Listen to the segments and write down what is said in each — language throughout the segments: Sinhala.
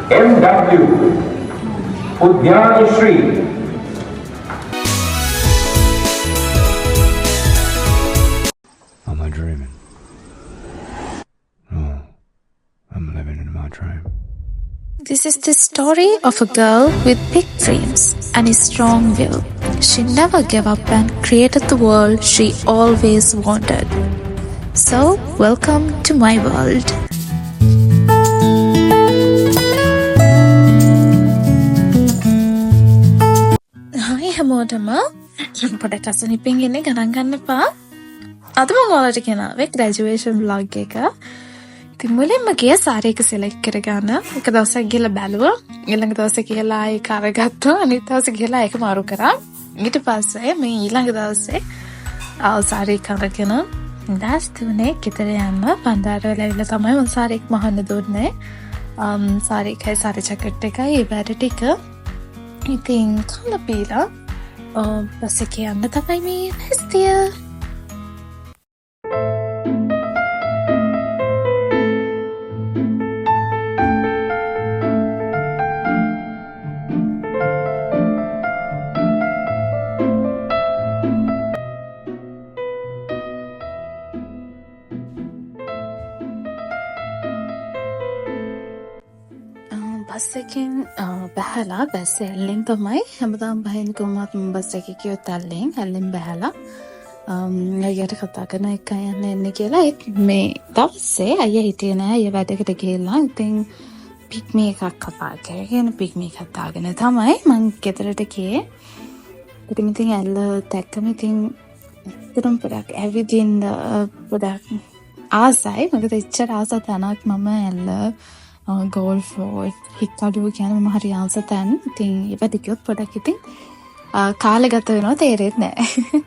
MW Udhyani Shri. Am I dreaming? No, I'm living in my dream. This is the story of a girl with big dreams and a strong will. She never gave up and created the world she always wanted. So, welcome to my world. Hi හැමෝටම පොඩක් අසනීපෙන් ඉන්නේ ගණන් ගන්න එපා. අද මම ඔයාලට ගෙනාවේ graduation vlog එක. ඉතින් මුලින්ම ගිය සාරි එක select කරගන්න. එක දවසක් ගිහලා බැලුවා. ඊළඟ දවසේ ගිහලා ඒක අරගත්තා. අනිත් දවසේ ගිහලා ඒක මාරු කරා. ඊට පස්සේ මේ ඊළඟ දවසේ සාරි එක අරගෙන දැස් තුනේ ගෙදර යන්න පන්දාර වෙලා ඇවිල්ලා තමයි මම සාරි එක මහන්න දුන්නේ. සාරි එකයි සාරි ජැකට් එකයි ඒ බෑඩ් ටික. ඉතින් කන්න බීලා බස් එකේ යන්න තමයි මේ ලෑස්තිය. බස් එකෙන් බැහැලා බස් ඇල්ලෙන් තමයි හැමදාම බහින්න කොහොමත් බස් එකේ කියොත් ඇල්ලෙන් බැහැලා අයියට කතා කරන එක යන්න එන්නේ කියලා ඒත් මේ දවසේ අයියා හිටියේ නෑ අයියා වැඩකට ගිහලා ඉතින් පික්මී එකක් කතා කරගෙන පික්මී එකක් දාගෙන තමයි මං ගෙදරට ගියේ ඉතින් ඇල්ල දැක්කම ඉතින් පොඩක් ඇවිදින්න පොඩක් ආසයි මොකද ඉච්චර ආස තැනක් මම ඇල්ල ගෝල්ෆ් හික්කඩුව කියන මම හරි ආස තැන් ඉතින් ඒවට ගියොත් පොඩක් ඉතින් කාලේ ගත වෙනවා තේරෙන්නේ නැහැ.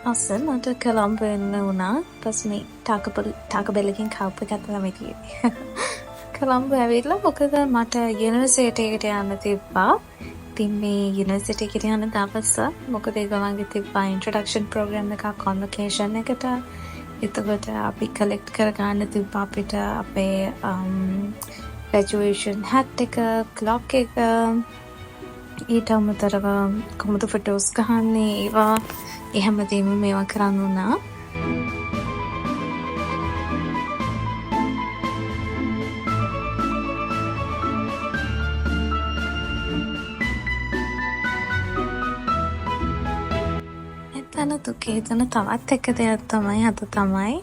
පස්සේ මට කොළඹ එන්න වුණා. පස්සේ මේ ටාකෝ බෙල් එකෙන් කවුප් එකක් තමයි තියෙන්නේ. කොළඹ ඇවිල්ලා මොකද මට යුනිවර්සිටි එකට යන්න තිබ්බා. ඉතින් මේ යුනිවර්සිටි එකට යන දවස මොකද ඒගොල්ලන්ගේ තිබ්බා ඉන්ට්‍රොඩක්ෂන් ප්‍රෝග්‍රෑම් එකක් කොන්වොකේෂන් එකට. එතකොට අපි කලෙක්ට් කරගන්න තිබ්බා අපිට අපේ ග්‍රැජුවේෂන් හැට් එක, ක්ලොක් එක ඊට අමතරව කොහොමද ෆොටෝස් ගහන්නේ ඒවා එහෙමදීම මේවා කරන්න වුණා. එතන දුකේ එතන තවත් එක දෙයක් තමයි අද තමයි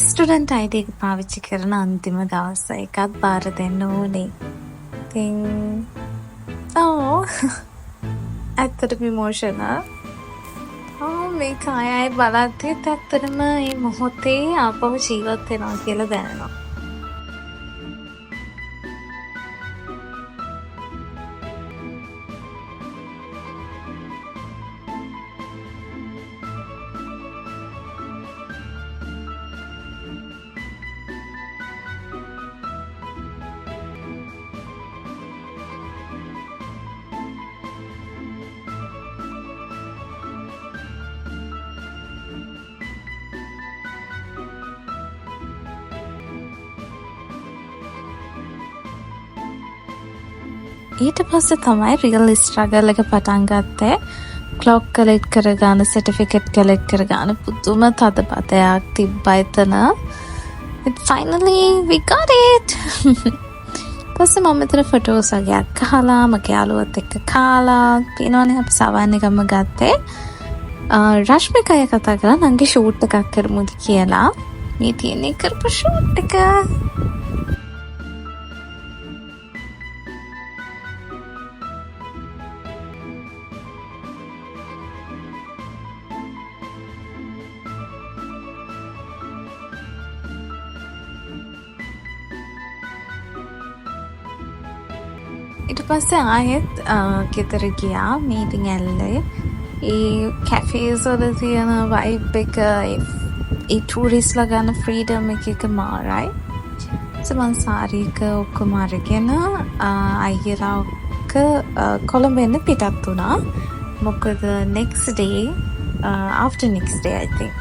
ස්ටුඩන්ට් ID එක පාවිච්චි කරන අන්තිම දවස එකත් බාර දෙන්න ඕනේ. ඉතින් ඇත්තටම ඉමෝෂනල්. මේක අයයි බලද්දිත් ඇත්තටම මේ මොහොතේ ආපහු ජීවත් වෙනවා කියලා දැනෙනවා. ඊට පස්සේ තමයි රියල් ස්ට්‍රගල් එක පටන් ගත්තේ. ක්ලොක් කලෙක්ට් කරගන්න, සර්ටිෆිකේට් කලෙක්ට් කරගන්න පුදුම තදබදයක් තිබ්බා එතන. Finally we got it. පස්සේ මම මෙතන ෆොටෝස් වගේක් ගහලා මගේ යාළුවත් එක්ක කාලා පිනවනේ අපි සවන් එකම ගත්තේ. රශ්මිකා කතා කරා නංගි ෂූට් එකක් කරමුද කියලා. මේ තියෙන්නේ කරපු ෂූට් එක. ඊට පස්සේ ආයෙත් ගෙදර ගියා මීටින් ඇල්ලේ. ඒ කැෆේස් වල තියෙන වයිබ් එක ඒ ටූරිස්ට්ලා ගන්න ෆ්‍රීඩම් එක මාරයි. මං සාරීක ඔක්කොම අරගෙන අයියලාක කොළඹ එන්න පිටත් වුණා. මොකද next day after next day I think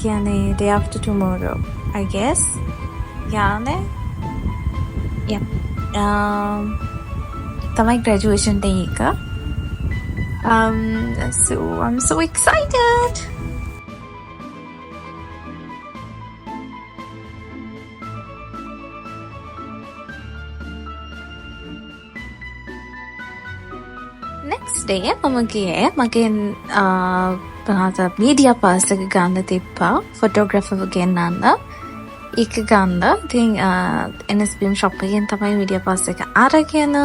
කියන්නේ day after tomorrow I guess යානේ තමයි graduation day එක. So I'm so excited. next day මම ගියේ මගේ මීඩියා පාස් එක ගන්න තිබ්බා ෆොටෝග්‍රැෆර්ව ගෙන්නන්න. ඒක ගන්න ඉතින් NSBM shop එකෙන් තමයි මීඩියා පාස් එක අරගෙන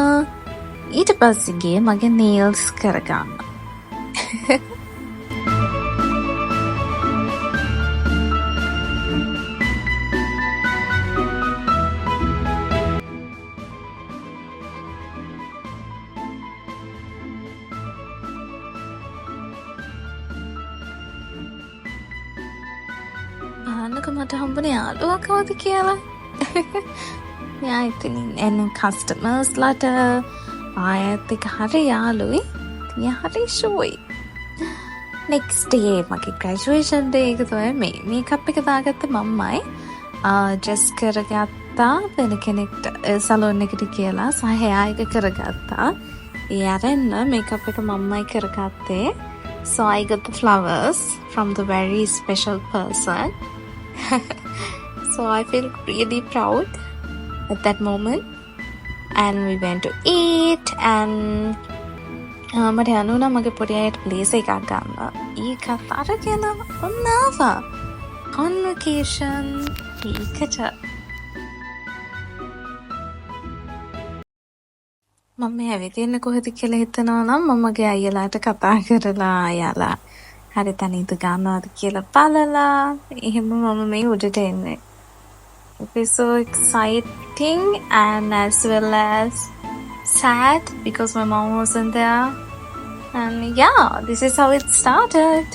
ඊට පස්සේ ගියේ මගේ nails කරගන්න. අහන්නක මට හම්බුනේ යාළුවා කවුද කියලා. මෙයා ඉතින් එන කස්ටමර්ස්ලාට ආයෙත් එක හරි යාළුයි. ඉතින් හරි ෂෝයි. next day මගේ graduation day එක තමයි මේ මේකප් එක දාගත්ත මම්මයි. dress කරගත්තා වෙන කෙනෙක්ට සලෝන් එකට කියලා සහ hair එක කරගත්තා. ඒ අරන්න මේකප් එක මම්මයි කරගත්තේ. So I got the flowers from the very special person. So I feel really proud at that moment. And we went to eat and මට යනුනා මගේ පොඩි අයට ප්ලේස් එකක් ගන්න. ඒකත් අරගෙන ඔන්න ආවා. convocation ඒකට මම මේ ඇවිදින්න කොහෙද කියලා හිතනවා නම් මමගේ අයියලාට කතා කරලා අයලා හරි තනියද ගන්නවද කියලා බලලා එහෙම මම මේ උඩට එන්නේ. It was so exciting and as well as sad because my mom wasn't there. And yeah, this is how it started.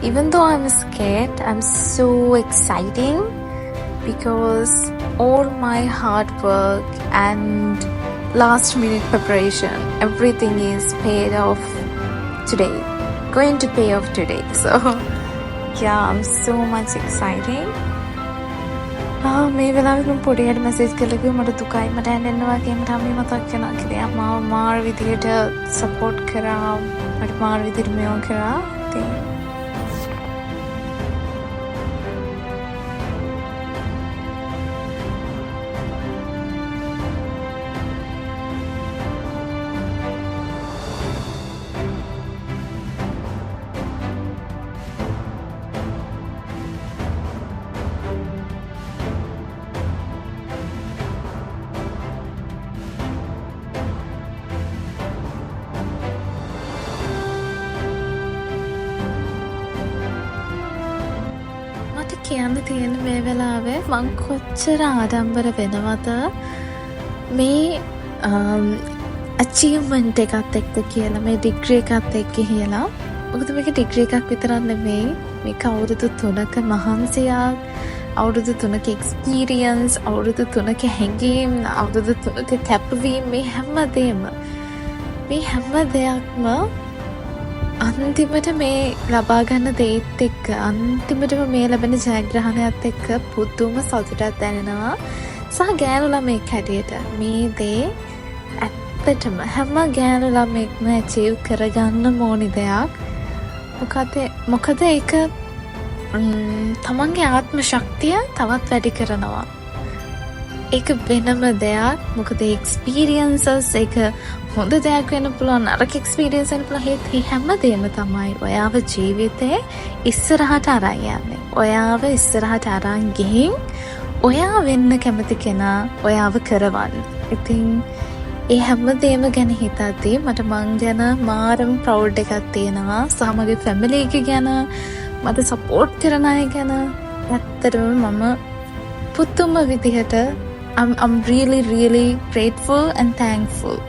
Even though I'm scared, I'm so exciting because all my hard work and last minute preparation, everything is paid off today. Going to pay off today. So yeah, I'm so much exciting. මේ වෙලාවෙත් මම පොඩියට මැසේජ් කරලා කිව්වා මට දුකයි මට ඇඬෙනවා කියන ටාමි මතක් වෙනවා කියලා. මාව මාර විදියට සපෝට් කරා. මට මාර විදියට මේව කරා. ඉතින් කියන්න තියෙන මේ වෙලාවේ මං කොච්චර ආඩම්බර වෙනවද මේ අචීව්මන්ට් එකත් එක්ක කියලා මේ ඩිග්‍රී එකත් එක්ක කියලා. මොකද මේක ඩිග්‍රී එකක් විතරක් නෙමෙයි, මේක අවුරුදු 3ක මහන්සියක්, අවුරුදු 3ක එක්ස්පීරියන්ස්, අවුරුදු 3ක හැඟීම්, අවුරුදු 3ක කැපවීම, මේ හැම දෙයක්ම අන්තිමට මේ ලබා ගන්න දේත් එක්ක, අන්තිමටම මේ ලැබෙන ජයග්‍රහණයත් එක්ක පුදුම සතුටක් දැනෙනවා. සහ ගෑනු ළමෙක් හැටියට මේ දේ ඇත්තටම හැම ගෑනු ළමෙක්ම ඇචීව් කරගන්න ඕනි දෙයක්. මොකද ඒක තමන්ගේ ආත්ම ශක්තිය තවත් වැඩි කරනවා. ඒක වෙනම දෙයක්. මොකද එක්ස්පීරියන්සස් එක හොඳ දෙයක් වෙන්න පුළුවන්, නරක එක්ස්පීරියන්ස් වෙන්න පුළුවන්. ඒ හැමදේම තමයි ඔයාව ජීවිතේ ඉස්සරහට අරන් යන්නේ. ඔයාව ඉස්සරහට අරන් ගිහින් ඔයා වෙන්න කැමති කෙනා ඔයාව කරවන්න. ඉතින් ඒ හැමදේම ගැන හිතද්දී මට මං ගැන මාරම ප්‍රවුඩ් එකක් තියෙනවා. සහ මගේ ෆැමිලි එක ගැන, මට සපෝට් කරන අය ගැන ඇත්තටම මම පුදුම විදිහට I'm really grateful and thankful.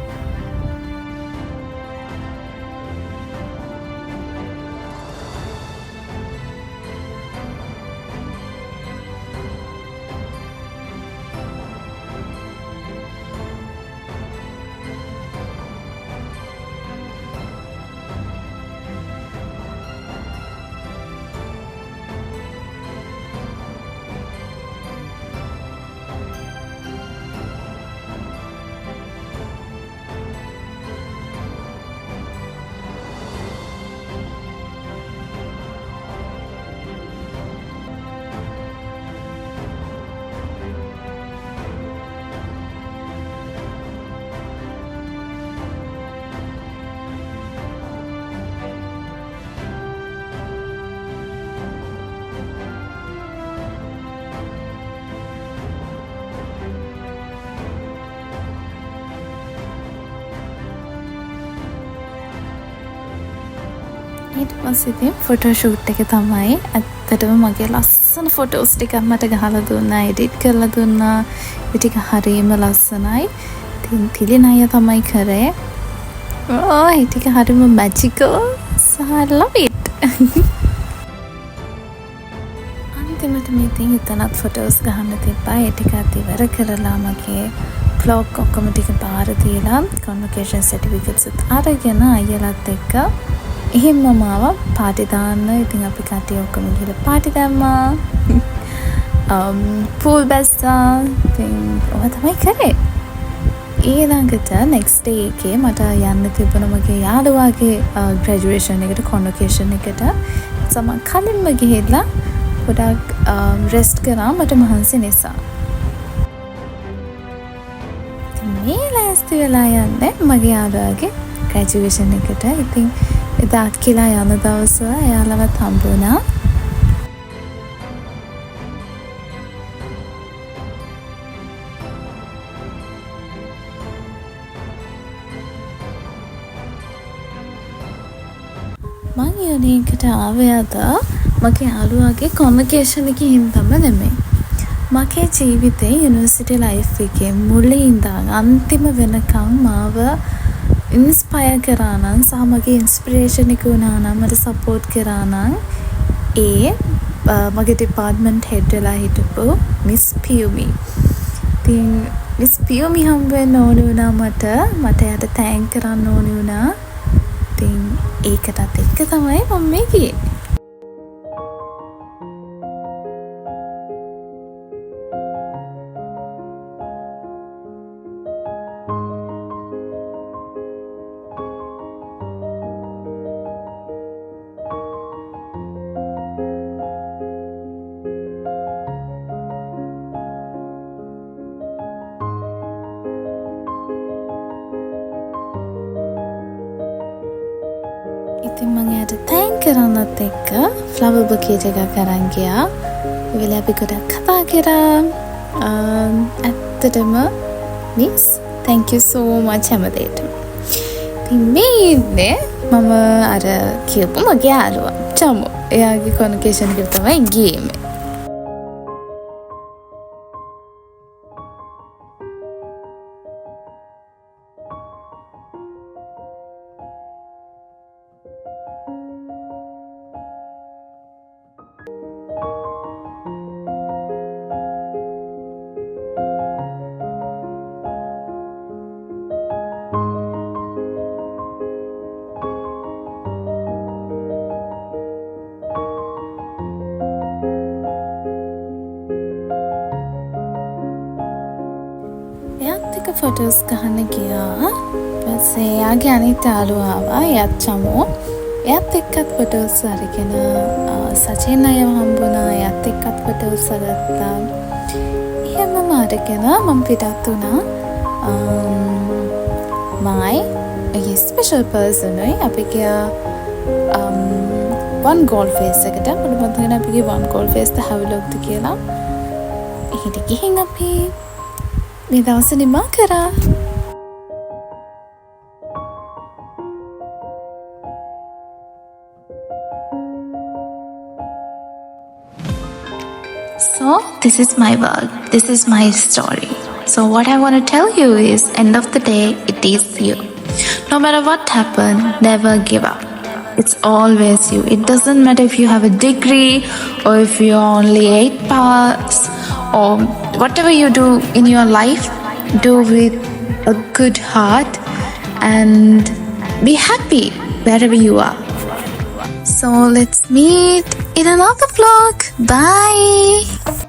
ඊට පස්සේ ඉතින් ෆොටෝ ෂූට් එක තමයි ඇත්තටම මගේ ලස්සන ෆොටෝස් ටිකක් මට ගහලා දුන්නා, එඩිට් කරලා දුන්නා. ඒ ටික හරියම ලස්සනයි. ඉතින් තිලින අය තමයි කරේ. ඒ ටික හරියම magical. So I love it. අන්තිමට මේ ඉතින් එතනත් ෆොටෝස් ගහන්න තිබ්බා. ඒ ටිකත් ඉවර කරලා මගේ ක්ලොක් ඔක්කොම ටික පාර දීලා කන්වොකේෂන් සර්ටිෆිකේට්ස් අරගෙන අයලත් එක්ක එහෙම මාව පාටි දාන්න. ඉතින් අපි කට්ටිය ඔක්කොම ගිහලා පාටි දැම්මා. පූල් බැස්සා. ඉතින් ඔය තමයි කරේ. ඊළඟට next day එකේ මට යන්න තිබුණ මගේ යාළුවාගේ graduation එකට, convocation එකට. සම කලින්ම ගිහිල්ලා පොඩක් rest කරා මට මහන්සි නිසා. මේ ලෑස්ති වෙලා යන්නේ මගේ යාළුවාගේ graduation එකට. ඉතින් එදාත් කියලා යන දවස එයාලවත් හම්බ වුණා. මං යන්නේකට ආවේ අද මගේ යාළුවාගේ කොන්වොකේෂන් එකේ හින්දාම නෙමෙයි. මගේ ජීවිතේ යුනිවර්සිටි ලයිෆ් එකේ මුලින් ඉඳන් අන්තිම වෙනකම් මාව ඉන්ස්පයර් කරා නම්, සහ මගේ ඉන්ස්පිරේෂන් එක වුණා නම්, මට සපෝට් කරා නම් මගේ ඩිපාර්ට්මන්ට් හෙඩ් වෙලා හිටපු මිස් පියුමි. ඉතින් මිස් පියුමි හම්බ වෙන්න ඕනේ වුණා මට එයාට තෑන්ක් කරන්න ඕනේ වුණා. ඉතින් ඒකටත් එක්ක තමයි මම මේ ගියේ. ඉතින් මම එයාට තෑන්ක් කරන්නත් එක්ක ෆ්ලවර් බකේට් එකක් අරන් ගියා. ඒ වෙලාවේ අපි ගොඩක් කතා කරා. ඇත්තටම miss thank you so much හැමදේටම. ඉතින් මේ ඉන්නේ මම අර කියපු මගේ යාළුවා චමු. එයාගේ කොන්වොකේෂන් එකට තමයි ගියේ. ෆොටෝස් ගහන්න ගියා. ඊපස්සේ යාගේ අනිත් යාළුවා ආවා. එයාත් චමෝ. එයාත් එක්කත් ෆොටෝස් අරගෙන සචින් අයව හම්බුණා. එයාත් එක්කත් ෆොටෝස් අරගත්තා. එහෙමම අරගෙන මම පිටත් වුණා. my special person අපි ගියා one goal face එකට. මට මතක නැහැ අපි ගියේ one goal face ද හැවලොක්ද කියලා. එහෙට ගිහින් අපි මේ දවස නිමා කරා. So this is my world. This is my story. So what I want to tell you is, end of the day, it is you. No matter what happens, never give up. It's always you. It doesn't matter if you have a degree or if you're only 8 pass or whatever you do in your life, do with a good heart and be happy wherever you are. So let's meet in another vlog. Bye.